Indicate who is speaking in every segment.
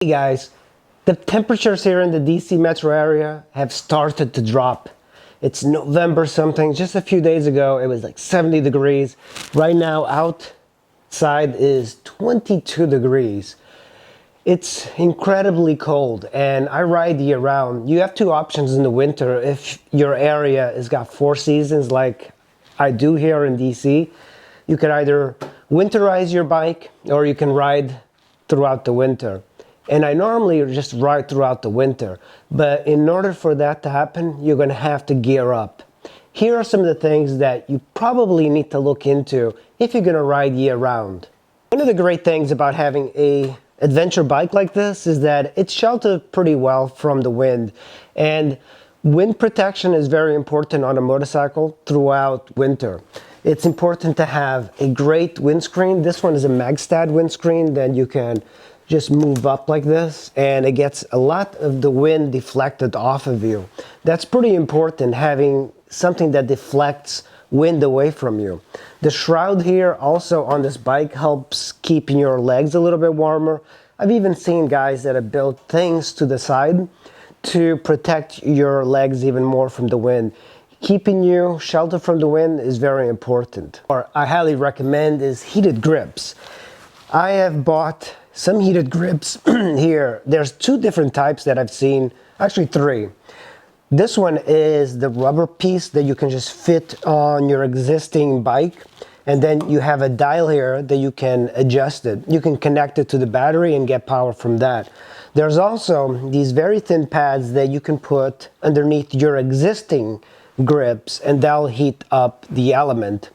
Speaker 1: Hey guys, the temperatures here in the DC metro area have started to drop. It's November something. Just a few days ago, it was like 70 degrees. Right now, outside is 22 degrees. It's incredibly cold, and I ride year round. You have two options in the winter if your area has got four seasons like I do here in DC. You can either winterize your bike or you can ride throughout the winter. And I normally just ride throughout the winter, but in order for that to happen, you're going to have to gear up. Here are some of the things that you probably need to look into if you're going to ride year round. One of the great things about having a adventure bike like this is that it's sheltered pretty well from the wind, and wind protection is very important on a motorcycle throughout winter. It's important to have a great windscreen. This one is a Magstad windscreen that you can just move up like this, and it gets a lot of the wind deflected off of you. That's pretty important, having something that deflects wind away from you. The shroud here also on this bike helps keeping your legs a little bit warmer. I've even seen guys that have built things to the side to protect your legs even more from the wind. Keeping you sheltered from the wind is very important. Or I highly recommend is heated grips. I have bought some heated grips here. There's two different types that I've seen, actually three. This one is the rubber piece that you can just fit on your existing bike, and then you have a dial here that you can adjust it. You can connect it to the battery and get power from that. There's also these very thin pads that you can put underneath your existing grips, and that'll heat up the element.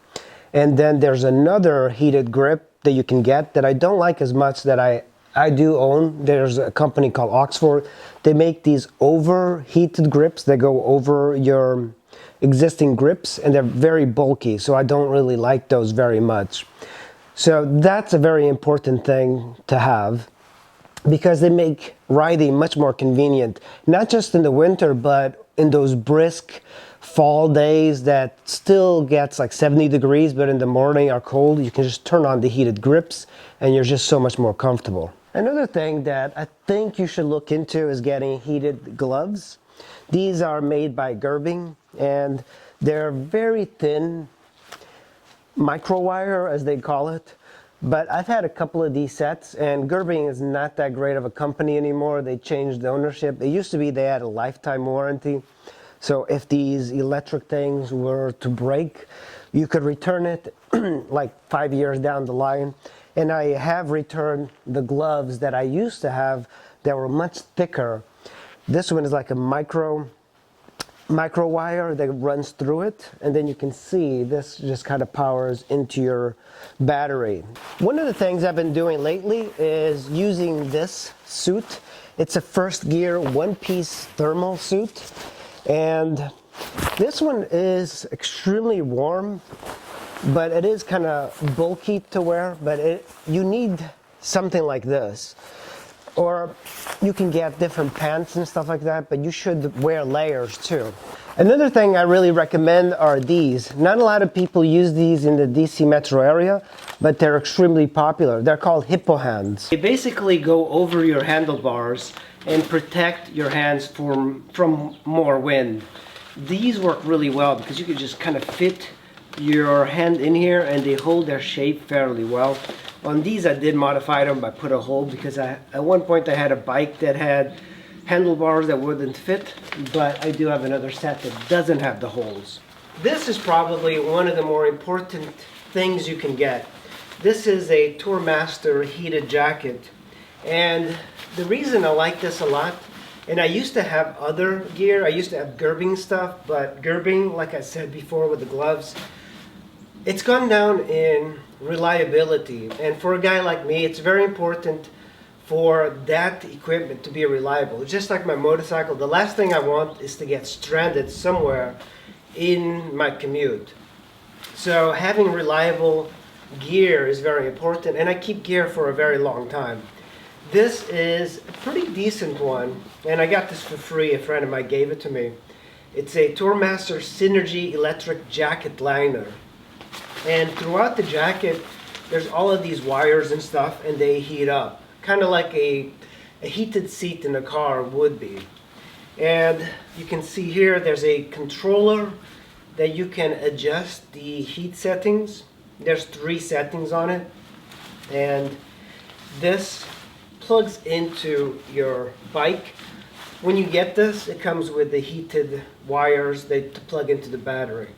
Speaker 1: And then there's another heated grip that you can get that I don't like as much, that I do own. There's a company called Oxford. They make these overheated grips that go over your existing grips, and they're very bulky, so I don't really like those very much. So that's a very important thing to have, because they make riding much more convenient, not just in the winter, but in those brisk fall days that still gets like 70 degrees, but in the morning are cold. You can just turn on the heated grips and you're just so much more comfortable. Another thing that I think you should look into is getting heated gloves. These are made by Gerbing, and they're very thin micro wire, as they call it. But I've had a couple of these sets, and Gerbing is not that great of a company anymore. They changed the ownership. It used to be they had a lifetime warranty. So if these electric things were to break, you could return it like 5 years down the line. And I have returned the gloves that I used to have that were much thicker. This one is like a micro wire that runs through it, and then you can see this just kind of powers into your battery. One of the things I've been doing lately is using this suit. It's a First Gear one-piece thermal suit, and this one is extremely warm, but it is kind of bulky to wear. But you need something like this. Or you can get different pants and stuff like that, but you should wear layers too. Another thing I really recommend are these. Not a lot of people use these in the DC metro area, but they're extremely popular. They're called Hippo Hands. They basically go over your handlebars and protect your hands from more wind. These work really well because you can just kind of fit your hand in here and they hold their shape fairly well. On these I did modify them by put a hole, because at one point I had a bike that had handlebars that wouldn't fit, but I do have another set that doesn't have the holes. This is probably one of the more important things you can get. This is a Tourmaster heated jacket, and the reason I like this a lot, and I used to have other gear, I used to have Gerbing stuff, but Gerbing, like I said before with the gloves, it's gone down in reliability, and for a guy like me, it's very important for that equipment to be reliable. It's just like my motorcycle. The last thing I want is to get stranded somewhere in my commute. So having reliable gear is very important, and I keep gear for a very long time. This is a pretty decent one, and I got this for free. A friend of mine gave it to me. It's a Tourmaster Synergy electric jacket liner. And throughout the jacket, there's all of these wires and stuff, and they heat up. Kind of like a heated seat in a car would be. And you can see here there's a controller that you can adjust the heat settings. There's 3 settings on it, and this plugs into your bike. When you get this, it comes with the heated wires that plug into the battery.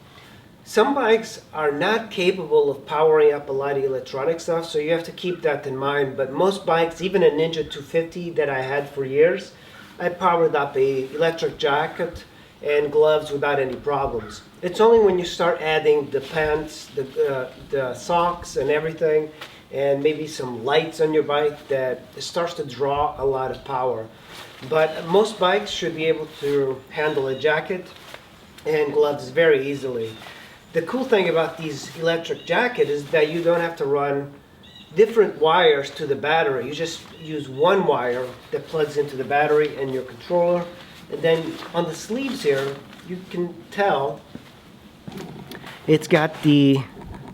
Speaker 1: Some bikes are not capable of powering up a lot of electronic stuff, so you have to keep that in mind. But most bikes, even a Ninja 250 that I had for years, I powered up a electric jacket and gloves without any problems. It's only when you start adding the pants, the socks and everything, and maybe some lights on your bike that it starts to draw a lot of power. But most bikes should be able to handle a jacket and gloves very easily. The cool thing about these electric jacket is that you don't have to run different wires to the battery. You just use one wire that plugs into the battery and your controller. And then on the sleeves here, you can tell it's got the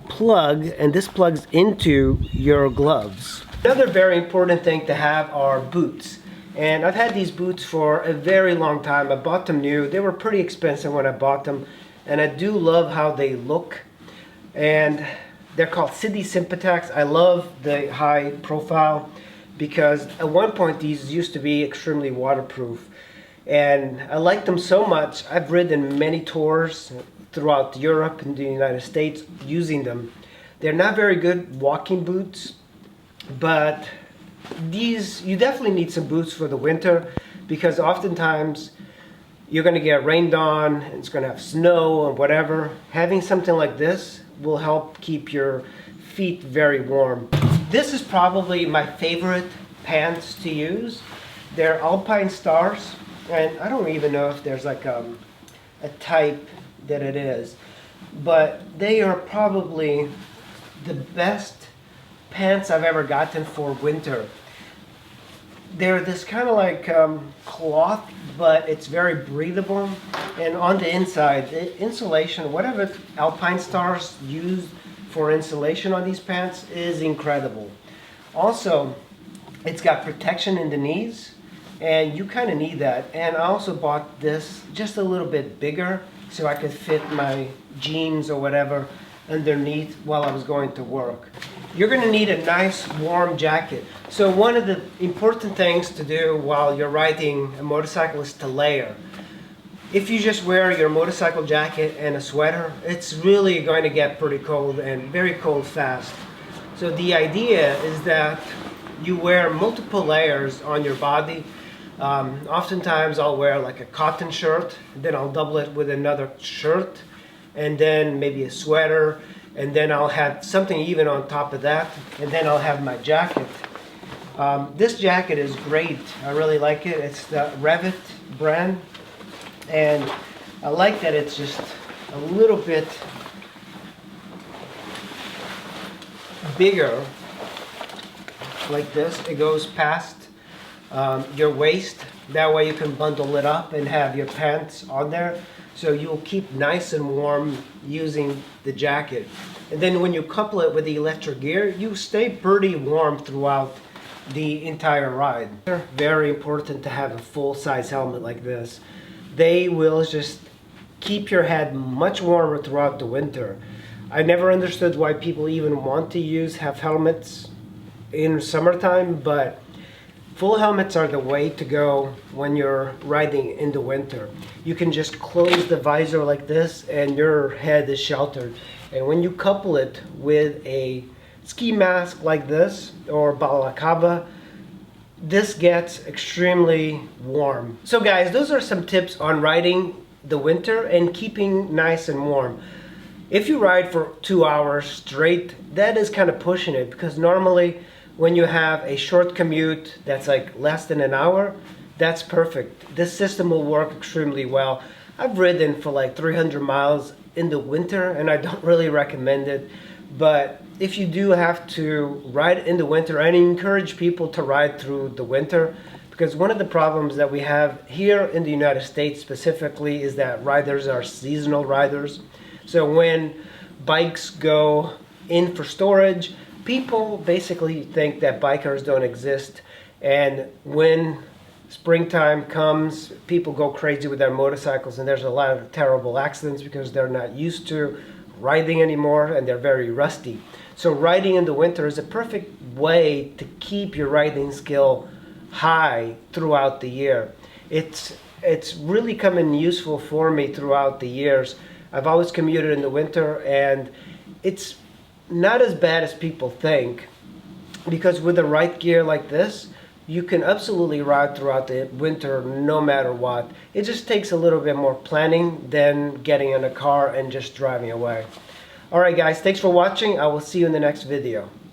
Speaker 1: plug, and this plugs into your gloves. Another very important thing to have are boots. And I've had these boots for a very long time. I bought them new. They were pretty expensive when I bought them. And I do love how they look. And they're called Sidi Sympatex. I love the high profile because at one point these used to be extremely waterproof. And I like them so much. I've ridden many tours throughout Europe and the United States using them. They're not very good walking boots, but these, you definitely need some boots for the winter because oftentimes you're going to get rained on, it's going to have snow or whatever. Having something like this will help keep your feet very warm. This is probably my favorite pants to use. They're Alpine Stars, and I don't even know if there's like a type that it is, but they are probably the best pants I've ever gotten for winter. They're this kind of like cloth, but it's very breathable. And on the inside, the insulation, whatever Alpine Stars use for insulation on these pants is incredible. Also, it's got protection in the knees, and you kind of need that. And I also bought this just a little bit bigger so I could fit my jeans or whatever underneath while I was going to work. You're going to need a nice warm jacket. So one of the important things to do while you're riding a motorcycle is to layer. If you just wear your motorcycle jacket and a sweater, it's really going to get pretty cold and very cold fast. So the idea is that you wear multiple layers on your body. Oftentimes I'll wear like a cotton shirt, then I'll double it with another shirt, and then maybe a sweater, and then I'll have something even on top of that, and then I'll have my jacket. This jacket is great. I really like it. It's the Revit brand, and I like that it's just a little bit bigger like this. It goes past your waist. That way you can bundle it up and have your pants on there. So you'll keep nice and warm using the jacket. And then when you couple it with the electric gear, you stay pretty warm throughout the entire ride. They're very important to have a full-size helmet like this. They will just keep your head much warmer throughout the winter. I never understood why people even want to have helmets in summertime, but full helmets are the way to go when you're riding in the winter. You can just close the visor like this and your head is sheltered. And when you couple it with a ski mask like this or balaclava, this gets extremely warm. So guys, those are some tips on riding the winter and keeping nice and warm. If you ride for 2 hours straight, that is kind of pushing it, because normally when you have a short commute that's like less than an hour, that's perfect. This system will work extremely well. I've ridden for like 300 miles in the winter and I don't really recommend it. But if you do have to ride in the winter, I encourage people to ride through the winter, because one of the problems that we have here in the United States specifically is that riders are seasonal riders. So when bikes go in for storage, people basically think that bikers don't exist, And when springtime comes, people go crazy with their motorcycles, and there's a lot of terrible accidents because they're not used to riding anymore and they're very rusty. So riding in the winter is a perfect way to keep your riding skill high throughout the year. It's really come in useful for me throughout the years. I've always commuted in the winter, and it's not as bad as people think, because with the right gear like this, you can absolutely ride throughout the winter no matter what. It just takes a little bit more planning than getting in a car and just driving away. Alright guys, thanks for watching. I will see you in the next video.